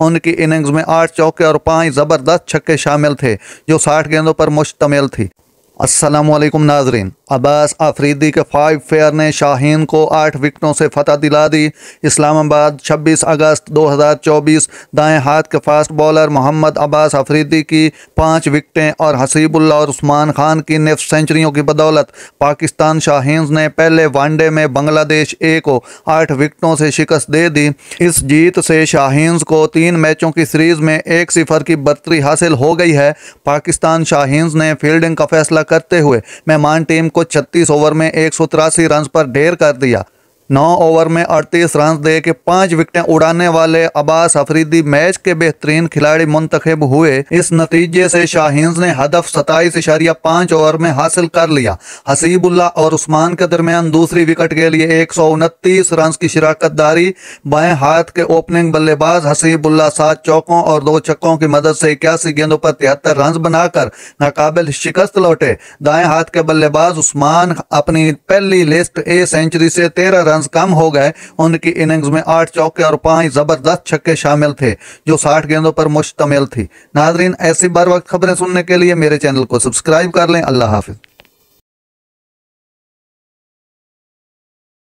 उनकी इनिंग्स में 8 चौके और 5 जबरदस्त छक्के शामिल थे जो 60 गेंदों पर मुश्तमिल थी। अस्सलामुअलैकुम नाजरीन, अब्बास अफरीदी के 5 फेयर ने शाहीन को 8 विकेटों से फतह दिला दी। इस्लामाबाद 26 अगस्त 2024। दाएं हाथ के फास्ट बॉलर मोहम्मद अब्बास अफरीदी की 5 विकेटें और हसीबुल्लाह और उस्मान खान की निफ्ट सेंचुरियों की बदौलत पाकिस्तान शाहीन्स ने पहले वनडे में बांग्लादेश ए को 8 विकेटों से शिकस्त दे दी। इस जीत से शाहीन्स को 3 मैचों की सीरीज में 1-0 की बढ़तरी हासिल हो गई है। पाकिस्तान शाहीन्स ने फील्डिंग का फैसला करते हुए मेहमान टीम को 36 ओवर में 183 रन पर ढेर कर दिया। 9 ओवर में 38 रन दे के 5 विकेटें उड़ाने वाले अब्बास अफरीदी मैच के बेहतरीन खिलाड़ी मुंतखब हुए। इस नतीजे से शाहीन्स ने हदफ 27.5 ओवर में हासिल कर लिया। हसीबुल्लाह और उस्मान के दरमियान दूसरी विकेट के लिए 129 रन की शिराकतदारी। बाएं हाथ के ओपनिंग बल्लेबाज हसीबुल्लाह 7 चौकों और 2 छक्कों की मदद से 81 गेंदों पर 73 रन बनाकर नाकाबिल शिकस्त लौटे। दाएं हाथ के बल्लेबाज उस्मान अपनी पहली लिस्ट ए सेंचुरी से 13 रन कम हो गए। उनकी इनिंग्स में 8 चौके और 5 जबरदस्त छक्के शामिल थे जो 60 गेंदों पर मुश्तमिल थी। नाजरीन, ऐसी बर वक्त खबरें सुनने के लिए मेरे चैनल को सब्सक्राइब कर लें। अल्लाह हाफिज।